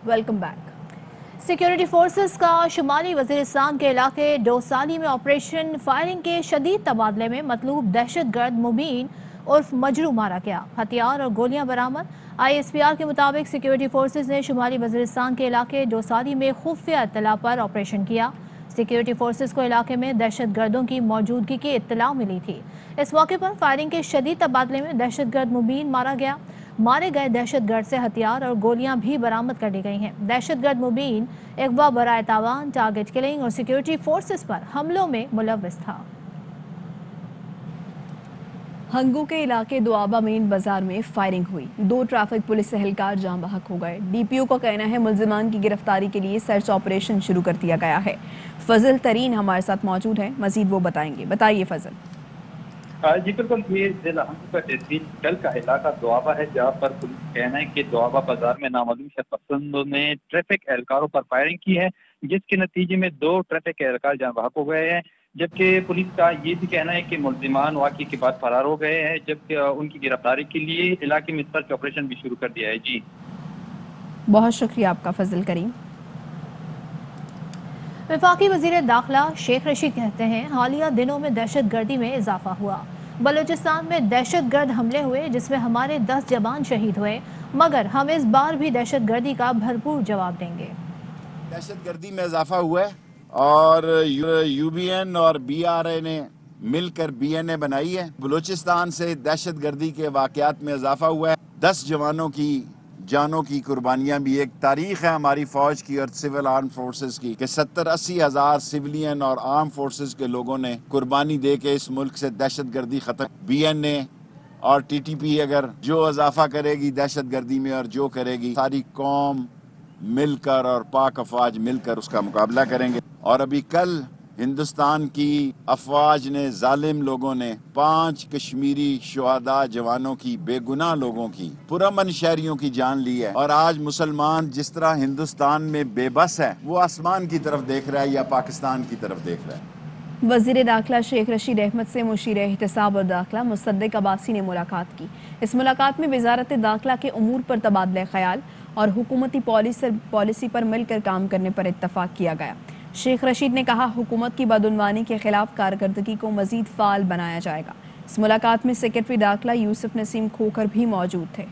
Welcome back. Security forces का शुमाली वजीरिस्तान के इलाके डोसाली में ऑपरेशन फायरिंग के शदीद तबादले में मतलूब दहशतगर्द मुबीन उर्फ मजरू मारा गया। हथियार और गोलियां बरामद। ISPR के मुताबिक सिक्योरिटी फोर्सेस ने शुमाली वजीरिस्तान के इलाके डोसाली में खुफिया इत्तला पर ऑपरेशन किया। सिक्योरिटी फोर्सेस को इलाके में दहशतगर्दों की मौजूदगी की इत्तला मिली थी। इस मौके पर फायरिंग के शदीद तबादले में दहशतगर्द मुबीन मारा गया। मारे गए दहशतगर्द से हथियार और गोलियां भी बरामद कर ली गई हैं। दहशतगर्द मुबीन अगवा बराए तावान, टारगेट किलिंग और सिक्योरिटी फोर्सेस पर हमलों में मुलव्विस था। हंगू के इलाके दुआबा मेन बाजार में फायरिंग हुई। 2 ट्रैफिक पुलिस एहलकार जाँ बहक हो गए। DPO का कहना है मुल्जिमान की गिरफ्तारी के लिए सर्च ऑपरेशन शुरू कर दिया गया है। फजल तरीन हमारे साथ मौजूद हैं, मजीद वो बताएंगे। बताइए फजल। जी बिल्कुल, ये जिला हंगू का तहसील कल का इलाका दुआबा है, जहाँ पर पुलिस का कहना है कि दुआबा बाजार में नामालूम शख्सपसंदों ने ट्रैफिक एहलकारों पर फायरिंग की है, जिसके नतीजे में 2 ट्रैफिक एहलकार जाँ बहक हो गए हैं। जबकि पुलिस का ये भी कहना है कि मुल्जिमान वाक़े के बाद फरार हो गए हैं, जबकि उनकी गिरफ्तारी के लिए इलाके में सर्च ऑपरेशन भी शुरू कर दिया है। जी बहुत शुक्रिया आपका फजल करीम। वफाकी वजीर दाखिला शेख रशीद कहते हैं हालिया दिनों में दहशतगर्दी में इजाफा हुआ। बलूचिस्तान में दहशतगर्द हमले हुए जिसमें हमारे 10 जवान शहीद हुए, मगर हम इस बार भी दहशतगर्दी का भरपूर जवाब देंगे। दहशतगर्दी में इजाफा हुआ है और UBN और BRA ने मिलकर BNA बनाई है। बलूचिस्तान से दहशतगर्दी के वाकयात में इजाफा हुआ है। 10 जवानों की जानों की कुर्बानियां भी एक तारीख है हमारी फौज की और सिविल आर्म फोर्सेस की कि 70-80 हज़ार सिविलियन और आर्म फोर्सेस के लोगों ने कुर्बानी दे के इस मुल्क से दहशतगर्दी खत्म। BNA और TTP अगर जो इजाफा करेगी दहशतगर्दी में और जो करेगी, सारी कौम मिलकर और पाक अफवाज मिलकर उसका मुकाबला करेंगे। और अभी कल हिंदुस्तान की अफवाज ने, जालिम लोगों ने 5 कश्मीरी शुहदा जवानों की, बेगुनाह लोगों की, पुरअमन शहरियों की जान ली है। और आज मुसलमान जिस तरह हिंदुस्तान में बेबस है, वो आसमान की तरफ देख रहा है या पाकिस्तान की तरफ देख रहा है। वज़ीर दाखिला शेख रशीद अहमद से मुशीर एहतसाब और दाखिला मुसद्दिक अब्बासी ने मुलाकात की। इस मुलाकात में वजारत दाखिला के उमूर पर तबादला ख्याल और हुकूमती पॉलिसी पर मिलकर काम करने पर इत्तफाक किया गया। शेख रशीद ने कहा हुकूमत की बदउनवानी के खिलाफ कारकर्दगी को मजीद फाल बनाया जाएगा। इस मुलाकात में सेक्रेटरी दाखिला यूसुफ नसीम खोखर भी मौजूद थे।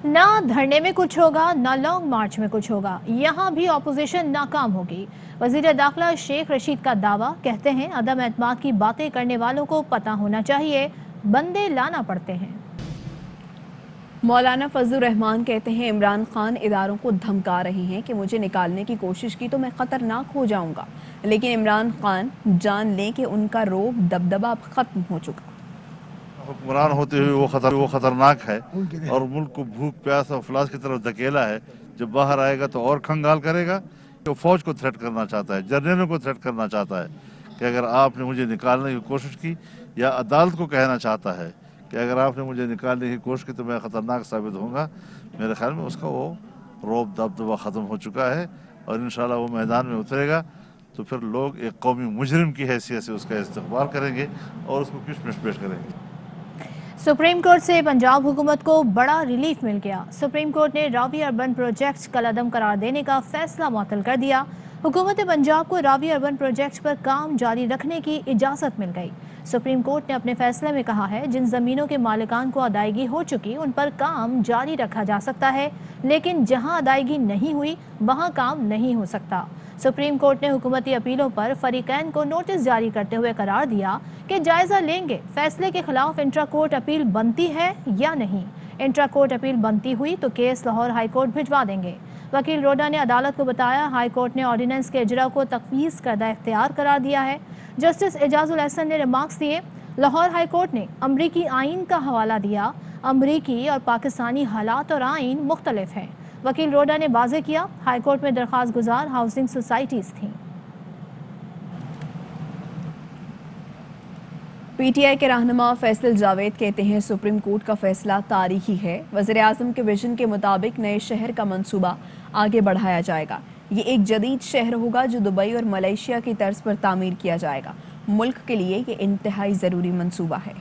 ना धरने में कुछ होगा, ना लॉन्ग मार्च में कुछ होगा, यहाँ भी ऑपोजिशन नाकाम होगी। वजीर दाखिला शेख रशीद का दावा। कहते हैं अदम एतमाद की बातें करने वालों को पता होना चाहिए बंदे लाना पड़ते हैं। मौलाना फजलुर रहमान कहते हैं इमरान खान इदारों को धमका रहे हैं कि मुझे निकालने की कोशिश की तो मैं खतरनाक हो जाऊंगा, लेकिन इमरान खान जान लें कि उनका रोब दबदबा अब खत्म हो चुका। हुक्मरान होते हुए वो खतरनाक है और मुल्क को भूख प्यास और अफलास की तरफ धकेला है। जब बाहर आएगा तो और खंगाल करेगा। तो फौज को थ्रेट करना चाहता है, जर्नलों को थ्रेट करना चाहता है कि अगर आपने मुझे निकालने की कोशिश की, या अदालत को कहना चाहता है कि अगर आपने मुझे निकालने की कोशिश की तो मैं ख़तरनाक साबित होऊंगा। मेरे ख्याल में उसका वो रौब दबदबा ख़त्म हो चुका है और इंशाल्लाह वो मैदान में उतरेगा तो फिर लोग एक कौमी मुजरिम की हैसियत से उसका इस्तकबाल करेंगे और उसको किशमिश पेश करेंगे। सुप्रीम कोर्ट से पंजाब हुकूमत को बड़ा रिलीफ मिल गया। सुप्रीम कोर्ट ने रावी अर्बन प्रोजेक्ट कलअदम करार देने का फैसला मुअत्तल कर दिया। हुकूमत पंजाब को रावी अर्बन प्रोजेक्ट पर काम जारी रखने की इजाज़त मिल गई। सुप्रीम कोर्ट ने अपने फैसले में कहा है जिन ज़मीनों के मालिकान को अदायगी हो चुकी उन पर काम जारी रखा जा सकता है, लेकिन जहां अदायगी नहीं हुई वहां काम नहीं हो सकता। सुप्रीम कोर्ट ने हुकूमती अपीलों पर फरीकैन को नोटिस जारी करते हुए करार दिया कि जायजा लेंगे फैसले के खिलाफ इंट्रा कोर्ट अपील बनती है या नहीं। इंट्रा कोर्ट अपील बनती हुई तो केस लाहौर हाई कोर्ट भिजवा देंगे। वकील रोडा ने अदालत को बताया हाई कोर्ट ने ऑर्डिनेंस के इजरा को तफवीज़ करदा इख्तियार करार दिया है। जस्टिस एजाजुल एहसन ने रिमार्क्स दिए। लाहौर हाई कोर्ट ने अमरीकी आइन का हवाला दिया। अमरीकी और पाकिस्तानी हालात और आइन मुख्तलिफ हैं। वकील रोडा ने वाज़ेह किया हाई कोर्ट में दरख्वास्त गुजार हाउसिंग सोसाइटीज़ थीं। PTI के रहनुमा फैसल जावेद कहते हैं सुप्रीम कोर्ट का फैसला तारीखी है। वज़ीर आज़म के विजन के मुताबिक नए शहर का मंसूबा आगे बढ़ाया जाएगा। ये एक जदीद शहर होगा जो दुबई और मलेशिया की तर्ज पर तामीर किया जाएगा। मुल्क के लिए ये इंतहाई ज़रूरी मंसूबा है।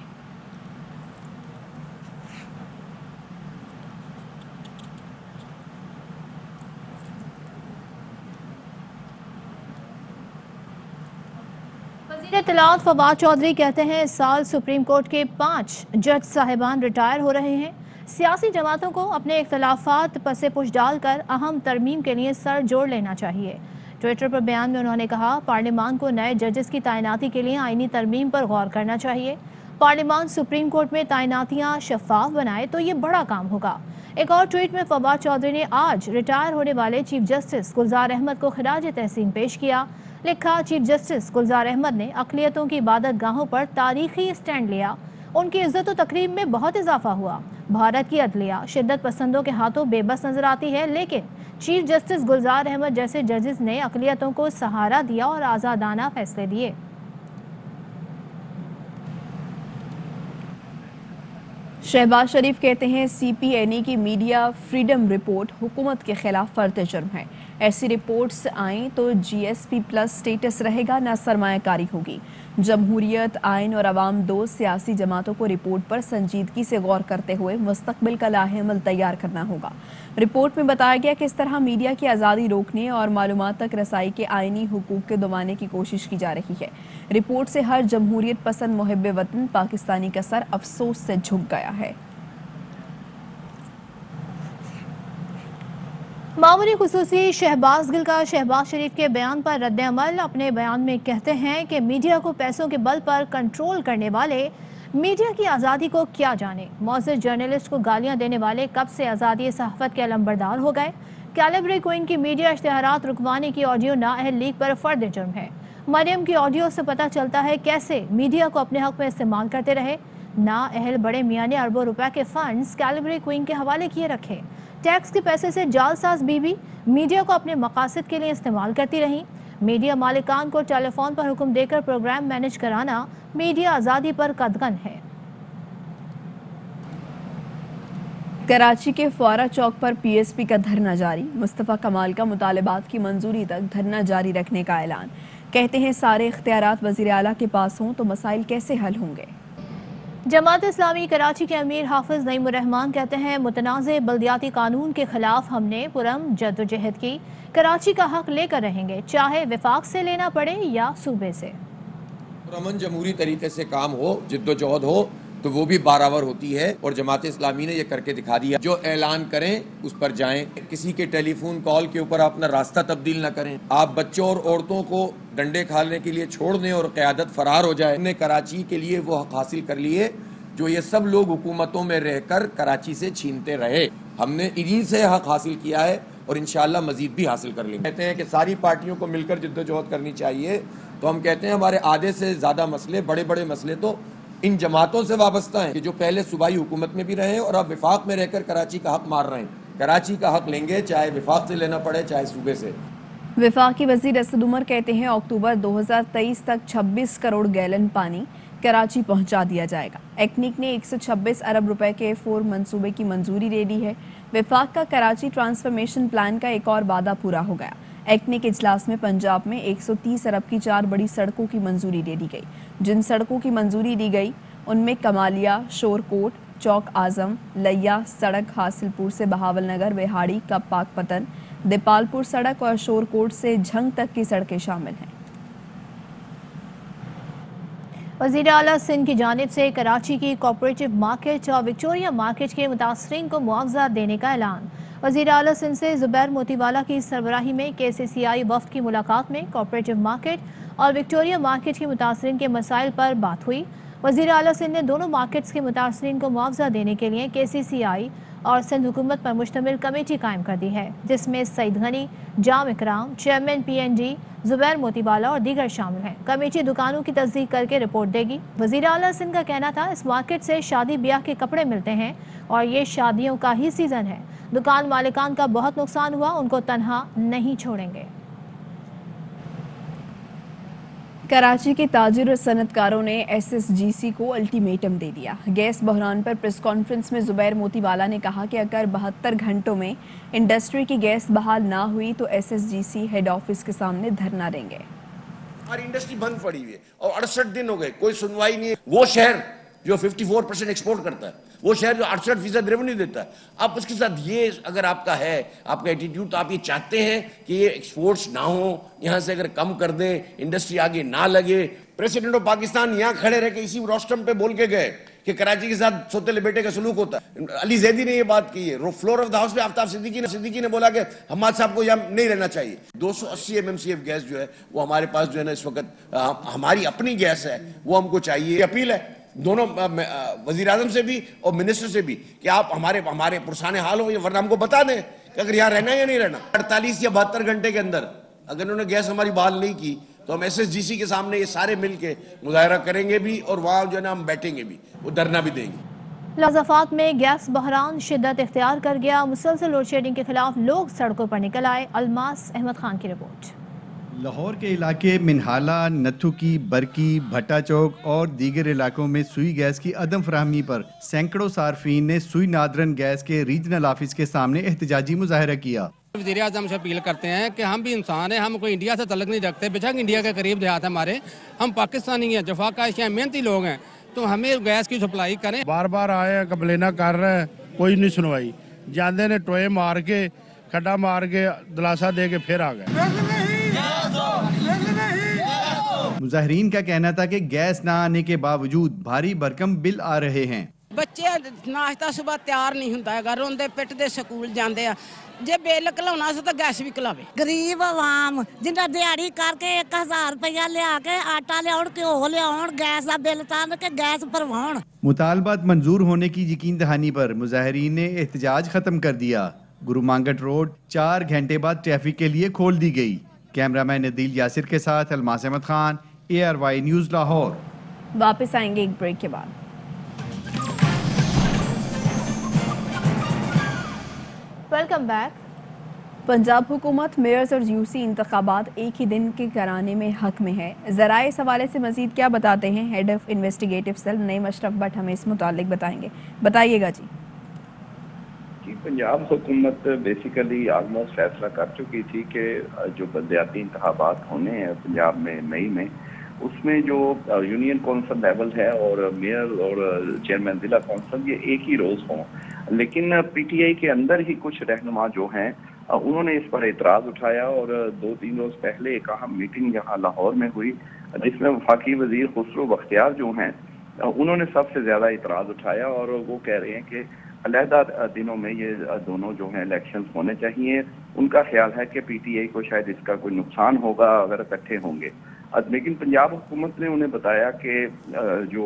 इत्तलात फवाद चौधरी कहते हैं इस साल सुप्रीम कोर्ट के 5 जज साहिबान रिटायर हो रहे हैं। सियासी जमातों को अपने इख्तलाफात पसे पुश डालकर अहम तरमीम के लिए सर जोड़ लेना चाहिए। ट्विटर पर बयान में उन्होंने कहा, पार्लियामान को नए जजेस की तैनाती के लिए आईनी तरमीम पर गौर करना चाहिए। पार्लियामान सुप्रीम कोर्ट में तैनातियां शफाफ बनाए तो ये बड़ा काम होगा। एक और ट्वीट में फवाद चौधरी ने आज रिटायर होने वाले चीफ जस्टिस गुलजार अहमद को खिराज तहसीन पेश किया। लिखा, चीफ जस्टिस गुलजार अहमद ने अक़लियतों की इबादत गाहों पर तारीखी स्टैंड लिया। उनकी इज्जत व तकरीम में बहुत इजाफा हुआ। भारत की अदलिया शिद्दत पसंदों के हाथों बेबस नजर आती है, लेकिन चीफ जस्टिस गुलजार अहमद जैसे जजेस ने अक़लियतों को सहारा दिया और आज़ादाना फैसले दिए। शहबाज शरीफ कहते हैं CPNA की मीडिया फ्रीडम रिपोर्ट हुकूमत के खिलाफ फर्द जुर्म है। ऐसी रिपोर्ट्स आएँ तो GSP+ स्टेटस रहेगा, ना सरमायाकारी होगी। जमहूरियत, आइन और अवाम दो सियासी जमातों को रिपोर्ट पर संजीदगी से गौर करते हुए मुस्तकबिल का लाहेअमल तैयार करना होगा। रिपोर्ट में बताया गया किस तरह मीडिया की आज़ादी रोकने और मालूमात तक रसाई के आइनी हुकूक के दबाने की कोशिश की जा रही है। रिपोर्ट से हर जमहूरियत पसंद मुहिब वतन पाकिस्तानी का सर अफसोस से झुक गया है। मामूली खुसूसी शहबाज गिल का शहबाज शरीफ के बयान पर रद्द-ए-अमल। अपने बयान में कहते हैं कि मीडिया को पैसों के बल पर कंट्रोल करने वाले मीडिया की आज़ादी को क्या जाने। मौजूद जर्नलिस्ट को गालियां देने वाले कब से आज़ादी सहाफ़त के अलंबरदार हो गए। कैलिब्रे क्वीन की मीडिया इश्तिहारात रुकवाने की ऑडियो नाअहल लीक पर फर्द जुर्म है। मरियम की ऑडियो से पता चलता है कैसे मीडिया को अपने हक में इस्तेमाल करते रहे। नाअहल बड़े मियाँ ने अरबों रुपए के फंड्स कैलिब्रे क्वीन के हवाले किए रखे। टैक्स के पैसे से जालसाज बीबी मीडिया को अपने मकासद के लिए इस्तेमाल करती रहीं। मीडिया मालिकान को टेलीफोन पर हुक्म देकर प्रोग्राम मैनेज कराना मीडिया आज़ादी पर कदगन है। कराची के फौरा चौक पर PSP का धरना जारी। मुस्तफ़ा कमाल का मुतालिबात की मंजूरी तक धरना जारी रखने का ऐलान। कहते हैं सारे इख्तियारात वज़ीर आला के पास हों तो मसाइल कैसे हल होंगे। जमात इस्लामी कराची के अमीर हाफिज नईमुर रहमान कहते हैं, मुतनाज़े बल्दियाती कानून के खिलाफ हमने पुरम जद्दोजहद की। कराची का हक लेकर रहेंगे, चाहे विफाक से लेना पड़े या सूबे से। पुरअमन जमहूरी तरीके से काम हो, जिद्दोजहद हो तो वो भी बारावर होती है और जमात इस्लामी ने ये करके दिखा दिया। जो ऐलान करें उस पर जाएं। किसी के टेलीफोन कॉल के ऊपर अपना रास्ता तब्दील ना करें। आप बच्चों और औरतों को डंडे खाने के लिए छोड़ दें और क़यादत फरार हो जाए। हमने कराची के लिए वो हक हासिल कर लिए जो ये सब लोग हुकूमतों में रहकर कराची से छीनते रहे। हमने इन्हीं से हक हासिल किया है और इंशाअल्लाह मजीद भी हासिल कर लेंगे। कहते हैं कि सारी पार्टियों को मिलकर जिद्दोजहद करनी चाहिए, तो हम कहते हैं हमारे आधे से ज़्यादा मसले, बड़े बड़े मसले तो इन जमातों से वाबस्ता हैं कि जो पहले सूबाई हुकूमत में भी रहे और अब विफाक में रहकर कराची का हक मार रहे हैं। कराची का हक लेंगे, चाहे विफाक से लेना पड़े चाहे सूबे से। वफाकी वज़ीर असद उमर कहते हैं अक्टूबर 2023 तक 26 करोड़ गैलन पानी कराची पहुंचा दिया जाएगा। एक्निक ने 126 अरब रुपए के 4 मंसूबे की मंजूरी दे दी है। वफाक का कराची ट्रांसफॉर्मेशन प्लान का एक और वादा पूरा हो गया। एक्निक इजलास में पंजाब में 130 अरब की 4 बड़ी सड़कों की मंजूरी दे दी गई। जिन सड़कों की मंजूरी दी गई उनमें कमालिया, शोरकोट, चौक आजम, लैया सड़क हासिलपुर से बहावल नगर, वेहाड़ी का पाकपतन, दीपालपुर सड़क और शोरकोट से झंग तक की सड़कें शामिल हैं। वज़ीर आला सिंध की जानिब से कराची की कोऑपरेटिव मार्केट और विक्टोरिया मार्केट के मुतासरीन को मुआवजा देने का ऐलान। वज़ीर आला सिंध से ज़ुबैर मोतीवाला की सरबराही में KCCI वफ़द की मुलाकात में कोऑपरेटिव मार्केट और विक्टोरिया मार्केट के मुतासरीन के मसाइल पर बात हुई। वज़ीर आला सिंध ने दोनों मार्केट्स के मुतासरीन को मुआवजा देने के लिए KCCI और सिंध हुकूमत पर मुश्तमिल कमेटी कायम कर दी है, जिसमें सईद गनी, जाम इकराम, चेयरमैन PNG, ज़ुबैर मोतीवाला और दीगर शामिल हैं। कमेटी दुकानों की तस्दीक करके रिपोर्ट देगी। वज़ीर आला सिंध का कहना था, इस मार्केट से शादी ब्याह के कपड़े मिलते हैं और ये शादियों का ही सीज़न है। दुकान मालिकान का बहुत नुकसान हुआ, उनको तन्हा नहीं छोड़ेंगे। कराची के ताजिर और सनतकारों ने SSGC को अल्टीमेटम दे दिया। गैस बहरान पर प्रेस कॉन्फ्रेंस में ज़ुबैर मोतीवाला ने कहा कि अगर 72 घंटों में इंडस्ट्री की गैस बहाल ना हुई तो SSGC हेड ऑफिस के सामने धरना देंगे। हमारी इंडस्ट्री बंद पड़ी हुई है और 68 दिन हो गए, कोई सुनवाई नहीं है। वो शहर जो 54% एक्सपोर्ट करता है, वो शहर जो 68% रेवेन्यू देता है, आप उसके साथ ये अगर आपका है, आपका एटीट्यूड, तो आप ये चाहते हैं कि ये एक्सपोर्ट्स ना हो, यहाँ से अगर कम कर दें, इंडस्ट्री आगे ना लगे, प्रेसिडेंट ऑफ पाकिस्तान यहाँ खड़े रह के इसी रोस्टम पे बोल के गए कि कराची के साथ सोतेले बेटे का सलूक होता है। अली जैदी ने ये बात की है। फ्लोर ऑफ द हाउस पे आफ्ताब सिद्दीकी ने बोला कि हमाद साहब को यहाँ नहीं रहना चाहिए। 280 MMCF गैस जो है वो हमारे पास जो है ना इस वक्त हमारी अपनी गैस है, वो हमको चाहिए। अपील है दोनों वजीर आजम से भी और मिनिस्टर से भी कि आप हमारे पुरसाने हाल हो, वरना हमको बता दें कि अगर यहाँ रहना है या नहीं रहना। 48 या 72 घंटे के अंदर अगर उन्होंने गैस हमारी बहाल नहीं की तो हम SSGC के सामने ये सारे मिलके मुजाहरा करेंगे भी और वहाँ जो है ना हम बैठेंगे भी, वो धरना भी देंगे। लाजफात में गैस बहरान शिद्दत इख्तियार कर गया। मुसलसल लोड शेडिंग के खिलाफ लोग सड़कों पर निकल आए। अलमास अहमद खान की रिपोर्ट। लाहौर के इलाके मिनहाला, नथुकी, बरकी, भट्टा चौक और दीगर इलाकों में सुई गैस की अदम फराहमी पर सैकड़ों सार्फिन ने सुई नादरन गैस के रीजनल ऑफिस के सामने एहतजाजी मुजाहरा किया। वज़ीर आज़म से अपील करते हैं कि हम भी इंसान हैं, हम कोई इंडिया से तल्लुक़ नहीं रखते, बेशक इंडिया के करीब देहात है हमारे, हम पाकिस्तानी हैं, जफ़ाकाश हैं, मेहनती लोग हैं, तो हमें गैस की सप्लाई करें। बार बार आए हैं, कंप्लेना कर रहे हैं, कोई नहीं सुनवाई। जाते ने टोए मार के, खड्डा मार के, दिलासा दे के फिर आ गए। मुजाहिरीन का कहना था कि गैस ना आने के बावजूद भारी भरकम बिल आ रहे हैं। बच्चे नाश्ता सुबह तैयार नहीं होता है, रोंदे पिटदे स्कूल जाते हैं। जे बिल घलाना से तो गैस भी घलावे। गरीब आवाम जिन्ना दिहाड़ी करके 1000 रुपया लिया के आटा लियाउण, घ्यो लियाउण, गैस का बिल तान के गैस भरवाउण। मुतालबात मंजूर होने की यकीन दहानी पर मुजाहिरीन ने एहतजाज खत्म कर दिया। गुरु मांगट रोड 4 घंटे बाद ट्रैफिक के लिए खोल दी गई। कैमरामैन नदील यासिर के साथ अलमास अहमद खान, ARY न्यूज़ लाहौर। वापस आएंगे एक ब्रेक के बाद। Welcome back. पंजाब हुकूमत मेयर्स और यूसी इंतखाबात एक ही दिन के कराने में हक में है। ज़राए इस हवाले से मजीद क्या बताते हैं head of investigative cell Naeem Ashraf Bhat हमें इस मुतालिक बताएंगे। बताइएगा जी। पंजाब हुकूमत बेसिकली ऑलमोस्ट फैसला कर चुकी थी कि जो बलदियाती इंतखाबात होने हैं पंजाब में मई में, उसमें जो यूनियन कौंसल लेवल है और मेयर और चेयरमैन जिला कौंसल ये एक ही रोज़ हों। लेकिन PTI के अंदर ही कुछ रहनुमा जो हैं उन्होंने इस पर एतराज़ उठाया और 2-3 रोज़ पहले एक अहम मीटिंग यहाँ लाहौर में हुई जिसमें वफाकी वज़ीर खुसरो बख्तियार जो हैं उन्होंने सबसे ज़्यादा एतराज़ उठाया और वो कह रहे हैं कि अलहदा दिनों में ये दोनों जो हैं इलेक्शन होने चाहिए। उनका ख्याल है कि PTI को शायद इसका कोई नुकसान होगा अगर इकट्ठे होंगे। लेकिन पंजाब हुकूमत ने उन्हें बताया कि जो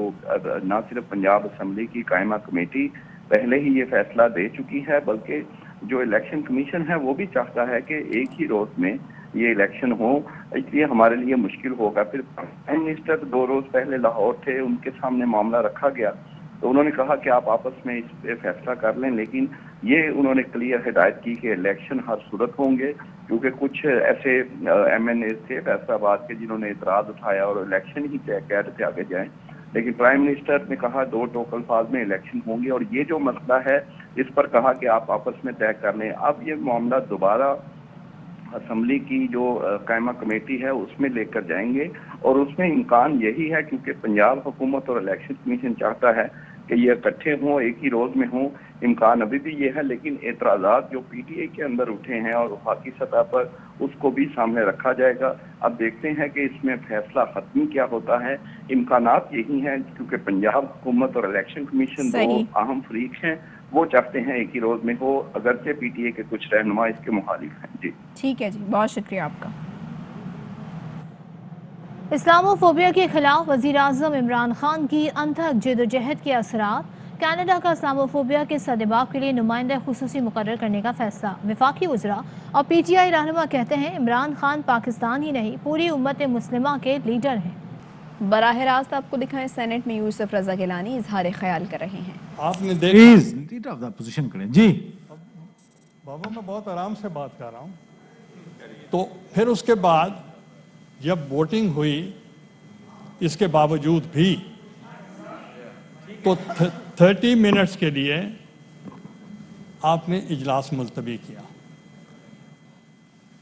ना सिर्फ पंजाब असम्बली की कायमा कमेटी पहले ही ये फैसला दे चुकी है, बल्कि जो इलेक्शन कमीशन है वो भी चाहता है कि एक ही रोज में ये इलेक्शन हो, इसलिए हमारे लिए मुश्किल होगा। फिर प्राइम मिनिस्टर 2 रोज पहले लाहौर थे, उनके सामने मामला रखा गया तो उन्होंने कहा कि आप आपस में इस पे फैसला कर लें, लेकिन ये उन्होंने क्लियर हिदायत की कि इलेक्शन हर सूरत होंगे, क्योंकि कुछ ऐसे MNA थे फैसलाबाद के जिन्होंने इतराज उठाया और इलेक्शन ही तय कह रहे थे आगे जाएं। लेकिन प्राइम मिनिस्टर ने कहा 2 टोकल फाज में इलेक्शन होंगे और ये जो मसला है इस पर कहा कि आप आपस में तय कर लें। अब ये मामला दोबारा असम्बली की जो कायमा कमेटी है उसमें लेकर जाएंगे और उसमें इम्कान यही है, क्योंकि पंजाब हुकूमत और इलेक्शन कमीशन चाहता है कि ये इकट्ठे हों, एक ही रोज में हों। इम्कान अभी भी ये है, लेकिन एतराज़ात जो PTI के अंदर उठे हैं और वफाकी सतह पर उसको भी सामने रखा जाएगा। अब देखते हैं कि इसमें फैसला खत्म क्या होता है। इम्कानात यही हैं, क्योंकि पंजाब हुकूमत और इलेक्शन कमीशन 2 अहम फरीक हैं, वो चाहते हैं एक ही रोज में हो, अगरचे PTI के कुछ रहनुमा इसके मुखालिफ हैं। जी ठीक है जी, बहुत शुक्रिया आपका। इस्लामोफोबिया के खिलाफ वज़ीर आज़म इमरान खान की अनथक जद्दोजहद के असरात। कनाडा का इस्लामोफोबिया के सदेबाब के लिए नुमाइंदा खुसूसी मुकर्रर करने का फैसला। वफाकी वज़रा और PTI रहनुमा कहते हैं इमरान खान पाकिस्तान ही नहीं पूरी उम्मत मुस्लिमा के लीडर हैं। बराह रास्त आपको दिखाएं, सेनेट में यूसुफ रजा गिलानी इजहार ख्याल कर रहे हैं। आपने देखा पोजीशन करें जी बाबा, मैं बहुत आराम से बात कर रहा हूँ। तो फिर उसके बाद जब वोटिंग हुई, इसके बावजूद भी तो 30 मिनट्स के लिए आपने इजलास मुलतवी किया।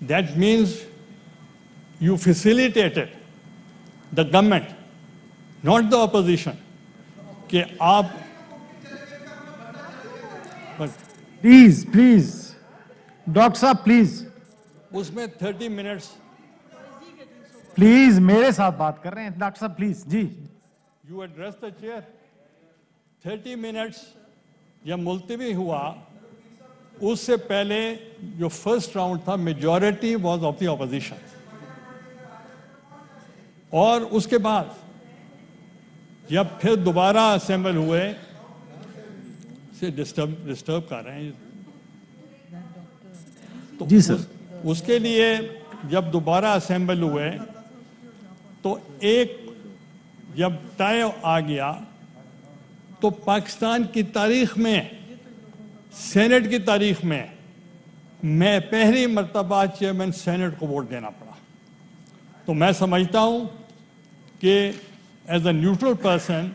That means you facilitated the government, not the opposition, कि आप प्लीज डॉक्टर साहब प्लीज उसमें 30 मिनट्स प्लीज मेरे साथ बात कर रहे हैं डॉक्टर साहब, प्लीज जी। You address the chair. 30 minutes जब मुलतवी हुआ, उससे पहले जो फर्स्ट राउंड था, majority was of the opposition, और उसके बाद जब फिर दोबारा असेंबल हुए, से डिस्टर्ब कर रहे हैं तो जी सर। उसके लिए जब दोबारा असेंबल हुए तो एक जब तय आ गया, तो पाकिस्तान की तारीख में, सेनेट की तारीख में, मैं पहली मर्तबा चेयरमैन सेनेट को वोट देना पड़ा। तो मैं समझता हूं कि एज अ न्यूट्रल पर्सन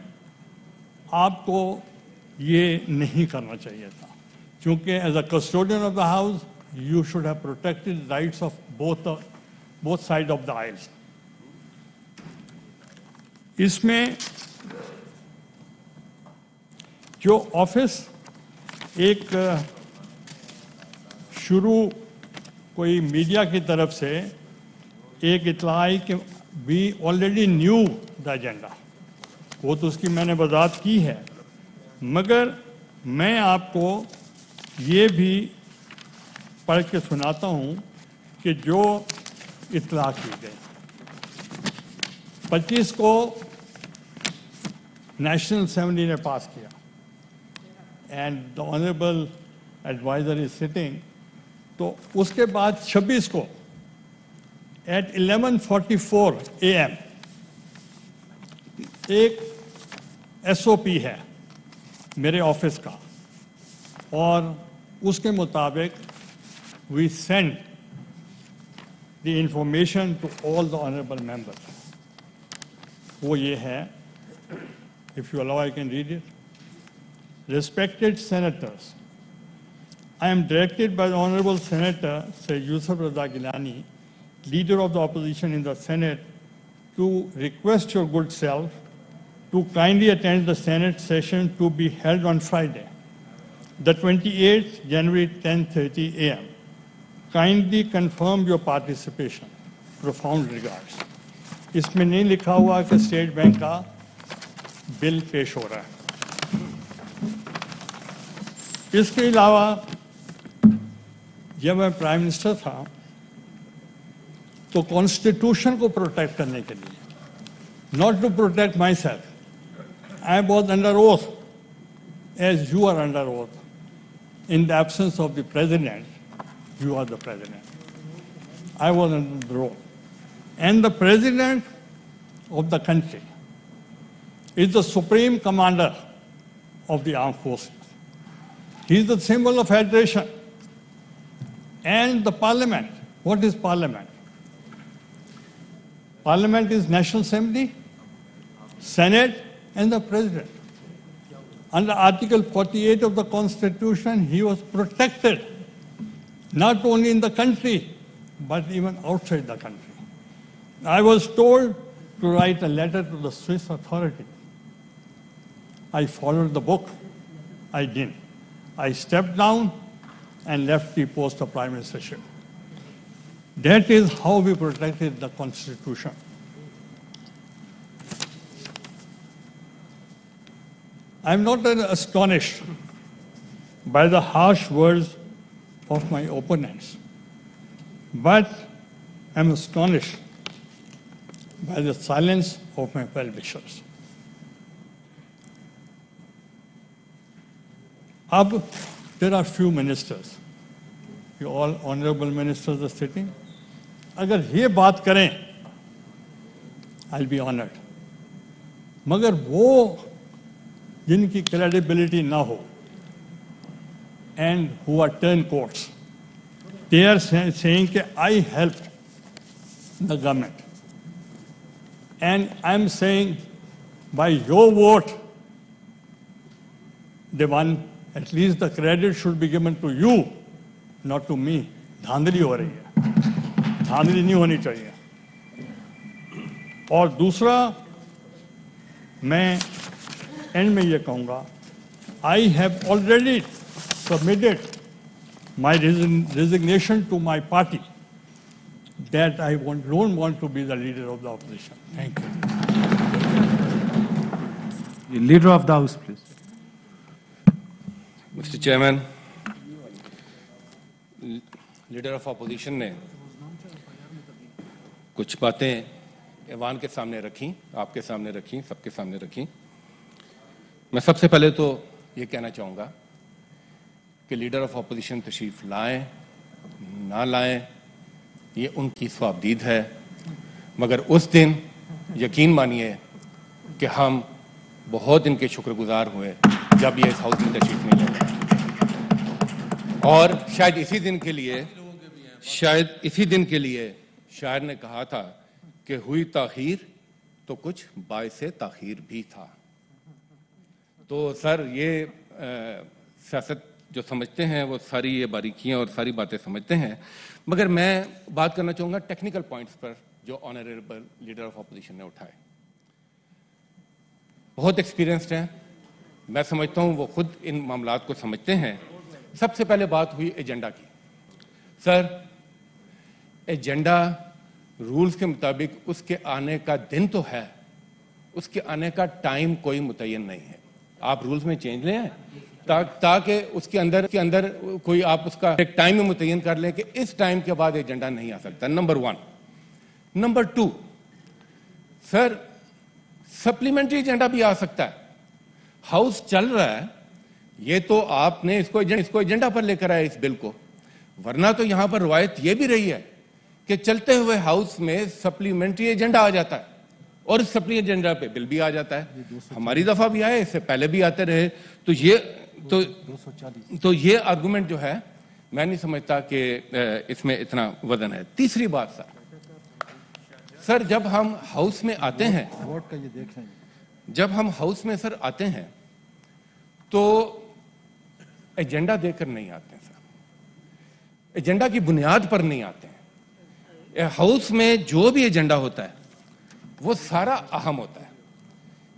आपको ये नहीं करना चाहिए था, क्योंकि as a custodian of the house you should have protected the rights of both sides of the aisles. इसमें जो ऑफिस एक शुरू कोई मीडिया की तरफ से एक इत्तला आई कि we already knew the agenda, वो तो उसकी मैंने वजाहत की है, मगर मैं आपको ये भी पढ़ के सुनाता हूं कि जो इत्तला की गई। 25 को नेशनल असेंबली ने पास किया, and the honourable advisor is sitting. तो उसके बाद 26 को एट 11:44 AM एक SOP है मेरे ऑफिस का, और उसके मुताबिक we send the information to all the honorable members. वो ये है, if you allow I can read it. Respected senators, I am directed by the Honorable Senator Syed Yusuf Raza Gilani, Leader of the Opposition in the Senate, to request your good self to kindly attend the Senate session to be held on Friday, the 28th January 10:30 AM. Kindly confirm your participation. Profound regards. इसमें नहीं लिखा हुआ कि state bank का bill पेश हो रहा है। इसके अलावा जब मैं प्राइम मिनिस्टर था तो कॉन्स्टिट्यूशन को प्रोटेक्ट करने के लिए, not to protect myself, I was under oath as you are under oath in the absence of the president. You are the president. I was on the road. And the president of the country is the supreme commander of the armed forces. He is the symbol of federation. And the parliament, what is parliament? Parliament is National Assembly, Senate, and the president. Under Article 48 of the Constitution, he was protected not only in the country, but even outside the country. I was told to write a letter to the Swiss authority. I followed the book. I didn't. I stepped down and left the post of prime ministership. That is how we protected the Constitution. I'm not astonished by the harsh words of my opponents, but I'm astonished by the silence of my well-wishers. There are few ministers. You all honorable ministers are sitting. अगर ये बात करें, I'll be honored. मगर वो जिनकी credibility ना हो, and who are turncoats, they are saying that I helped the government. And I'm saying, by your vote, they won. At least the credit should be given to you, not to me. धांधली हो रही है, धांधली नहीं होनी चाहिए. और दूसरा, मैं एंड में ये कहूँगा, I have already submitted my resignation to my party. that I don't want to be the leader of the opposition. Thank you. The Leader of the House, please. Mr. Chairman, leader of opposition ने कुछ बातें ऐवान के सामने रखी, आपके सामने रखी, सबके सामने रखी। मैं सबसे पहले तो ये कहना चाहूँगा कि लीडर ऑफ अपोजिशन तशरीफ लाएं ना लाएं ये उनकी स्वाबदीद है, मगर उस दिन यकीन मानिए कि हम बहुत इनके शुक्रगुजार हुए जब ये इस हाउस में तशरीफ नहीं लाए। और शायद इसी दिन के लिए शायर ने कहा था कि हुई ताखीर तो कुछ बाइसे ताखीर भी था। तो सर ये सियासत जो समझते हैं वो सारी ये बारीकियां और सारी बातें समझते हैं, मगर मैं बात करना चाहूँगा टेक्निकल पॉइंट्स पर जो ऑनरेबल लीडर ऑफ अपोजिशन ने उठाए। बहुत एक्सपीरियंस्ड हैं, मैं समझता हूँ वो खुद इन मामलात को समझते हैं। सबसे पहले बात हुई एजेंडा की। सर एजेंडा रूल्स के मुताबिक उसके आने का दिन तो है, उसके आने का टाइम कोई मुतय्यन नहीं है। आप रूल्स में चेंज ले आए ताकि उसके अंदर कोई आप उसका एक टाइम में मुतय्यन कर लें कि इस टाइम के बाद एजेंडा नहीं आ सकता। Number 1। Number 2, sir supplementary agenda भी आ सकता है। हाउस चल रहा है, ये तो आपने इसको एजेंडा पर लेकर आए इस बिल को, वरना तो यहां पर रवायत ये भी रही है कि चलते हुए हाउस में सप्लीमेंट्री एजेंडा आ जाता है और इस सप्ली एजेंडा पे बिल भी आ जाता है। हमारी दफा भी आए, इससे पहले भी आते रहे। तो ये आर्गुमेंट जो है मैं नहीं समझता कि इसमें इतना वजन है। तीसरी बात सर जब हम हाउस में आते हैं, जब हम हाउस में सर आते हैं तो एजेंडा देकर नहीं आते हैं सर, एजेंडा की बुनियाद पर नहीं आते हैं। हाउस में जो भी एजेंडा होता है वो सारा अहम होता है,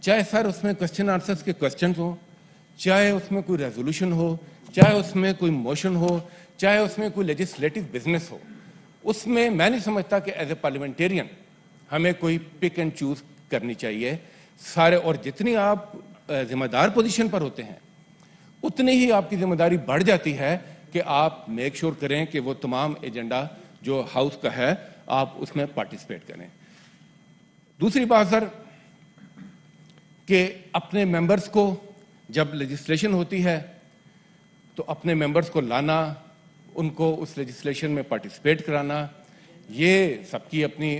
चाहे सर उसमें क्वेश्चन आंसर्स के क्वेश्चन हो, चाहे उसमें कोई रेजोल्यूशन हो, चाहे उसमें कोई मोशन हो, चाहे उसमें कोई लेजिस्लेटिव बिजनेस हो। उसमें मैं नहीं समझता कि एज ए पार्लियामेंटेरियन हमें कोई पिक एंड चूज करनी चाहिए सारे। और जितनी आप जिम्मेदार पोजीशन पर होते हैं उतनी ही आपकी जिम्मेदारी बढ़ जाती है कि आप मेक श्योर करें कि वो तमाम एजेंडा जो हाउस का है आप उसमें पार्टिसिपेट करें। दूसरी बात सर कि अपने मेंबर्स को जब लेजिस्लेशन होती है तो अपने मेंबर्स को लाना, उनको उस लेजिस्लेशन में पार्टिसिपेट कराना, ये सबकी अपनी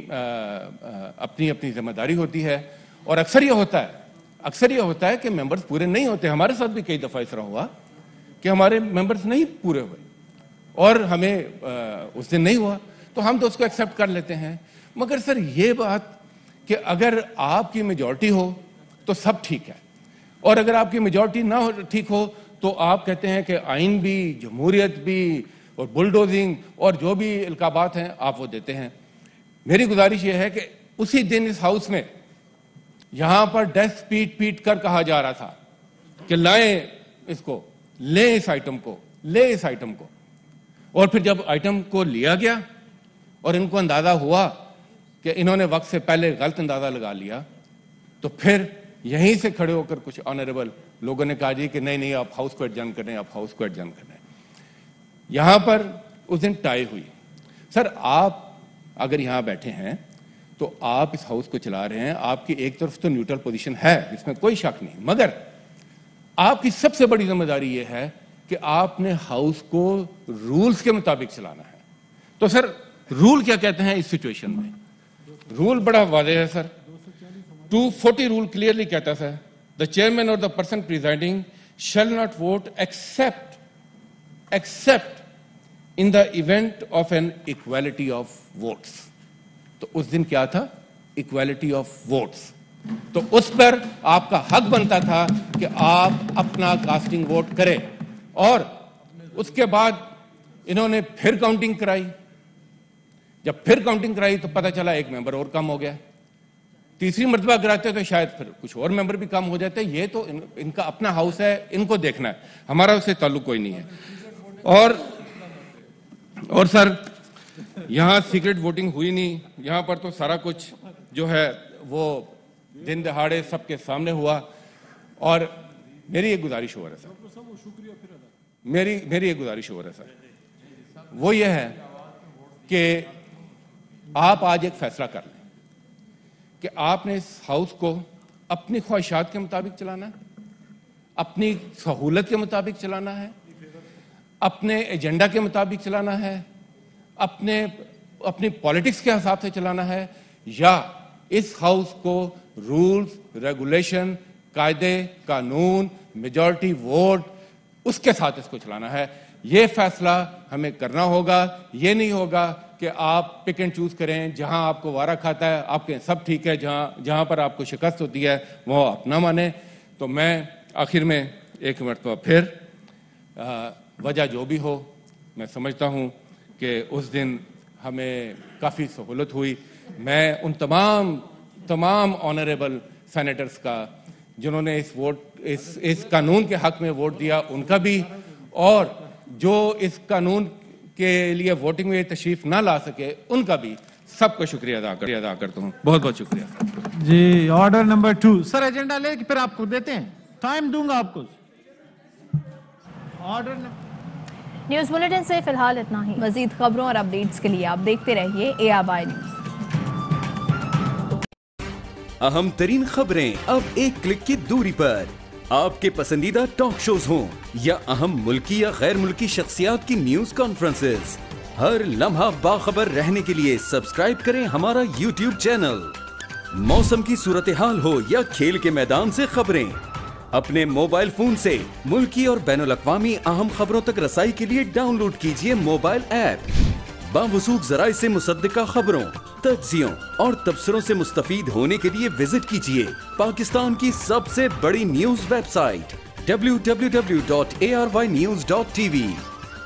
अपनी जिम्मेदारी होती है। और अक्सर ये होता है कि मेंबर्स पूरे नहीं होते। हमारे साथ भी कई दफ़ा इस तरह हुआ कि हमारे मेंबर्स नहीं पूरे हुए और हमें उस दिन नहीं हुआ, तो हम तो उसको एक्सेप्ट कर लेते हैं। मगर सर ये बात कि अगर आपकी मेजॉरिटी हो तो सब ठीक है, और अगर आपकी मेजॉरिटी ना हो ठीक हो तो आप कहते हैं कि आइन भी, जमहूरियत भी और बुलडोजिंग और जो भी इल्काबात हैं आप वो देते हैं। मेरी गुजारिश ये है कि उसी दिन इस हाउस में यहां पर डेस्क पीट कर कहा जा रहा था कि लाएं इसको, ले इस आइटम को, और फिर जब आइटम को लिया गया और इनको अंदाजा हुआ कि इन्होंने वक्त से पहले गलत अंदाजा लगा लिया, तो फिर यहीं से खड़े होकर कुछ ऑनरेबल लोगों ने कहा जी कि नहीं आप हाउस को एडजर्न कर रहे हैं, आप हाउस को एडजर्न कर रहे हैं। यहां पर उस दिन टाई हुई। सर आप अगर यहां बैठे हैं तो आप इस हाउस को चला रहे हैं, आपकी एक तरफ तो न्यूट्रल पोजीशन है, इसमें कोई शक नहीं, मगर आपकी सबसे बड़ी जिम्मेदारी यह है कि आपने हाउस को रूल्स के मुताबिक चलाना है। तो सर रूल क्या कहते हैं इस सिचुएशन में? रूल बड़ा वाज़ेह है सर। 240 रूल क्लियरली कहता है द चेयरमैन और the person presiding shall not vote except in the event of an equality of votes. तो उस दिन क्या था? Equality of votes. तो उस पर आपका हक बनता था कि आप अपना कास्टिंग वोट करें। और उसके बाद इन्होंने फिर काउंटिंग कराई। जब फिर काउंटिंग कराई तो पता चला एक मेंबर और कम हो गया। तीसरी मर्तबा कराते तो शायद फिर कुछ और मेंबर भी कम हो जाते। ये तो इनका अपना हाउस है, इनको देखना है, हमारा उससे ताल्लुक कोई नहीं है। और सर यहाँ सीक्रेट वोटिंग हुई नहीं, यहाँ पर तो सारा कुछ जो है वो दिन दहाड़े सबके सामने हुआ। और मेरी एक गुजारिश हो रहा है सर, मेरी एक गुजारिश हो रहा है सर, वो ये है कि आप आज एक फैसला कर लें कि आपने इस हाउस को अपनी ख्वाहिशात के मुताबिक चलाना है, अपनी सहूलत के मुताबिक चलाना है, अपने एजेंडा के मुताबिक चलाना है, अपनी पॉलिटिक्स के हिसाब से चलाना है, या इस हाउस को रूल्स, रेगुलेशन, कायदे, कानून, मेजॉरिटी वोट उसके साथ इसको चलाना है। ये फैसला हमें करना होगा। ये नहीं होगा कि आप पिक एंड चूज करें, जहां आपको वारा खाता है आपके सब ठीक है, जहां पर आपको शिकस्त होती है वो अपना माने। तो मैं आखिर में एक मरतबा फिर वजह जो भी हो, मैं समझता हूं कि उस दिन हमें काफ़ी सहूलत हुई। मैं उन तमाम ऑनरेबल सेनेटर्स का जिन्होंने इस कानून के हक में वोट दिया उनका भी, और जो इस कानून के लिए वोटिंग में तशरीफ ना ला सके उनका भी, सबका शुक्रिया अदा करता हूँ। बहुत बहुत शुक्रिया जी। ऑर्डर नंबर 2 सर, एजेंडा ले फिर आपको देते हैं, टाइम दूंगा आपको। ऑर्डर न्यूज़ बुलेटिन से फिलहाल इतना ही। मजीद खबरों और अपडेट्स के लिए आप देखते रहिए ARY न्यूज़। अहम तरीन खबरें अब एक क्लिक की दूरी पर। आपके पसंदीदा टॉक शोज हों या अहम मुल्की या गैर मुल्की शख्सियात की न्यूज कॉन्फ्रेंसेस, हर लम्हा बाखबर रहने के लिए सब्सक्राइब करें हमारा YouTube चैनल। मौसम की सूरत हाल हो या खेल के मैदान से खबरें, अपने मोबाइल फोन से मुल्की और बैनुल अक़वामी अहम खबरों तक रसाई के लिए डाउनलोड कीजिए मोबाइल ऐप। बावसूख ज़राए से मुसद्दिका खबरों, तज्ज़ियों और तबसरों से मुस्तफीद होने के लिए विजिट कीजिए पाकिस्तान की सबसे बड़ी न्यूज वेबसाइट www.arYnews.tv।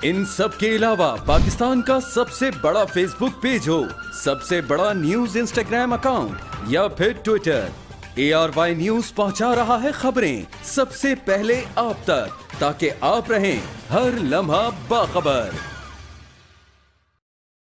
इन सब के अलावा पाकिस्तान का सबसे बड़ा फेसबुक पेज हो, सबसे बड़ा न्यूज इंस्टाग्राम अकाउंट या फिर ट्विटर, ARY न्यूज पहुंचा रहा है खबरें सबसे पहले आप तक, ताकि आप रहें हर लम्हा बाखबर।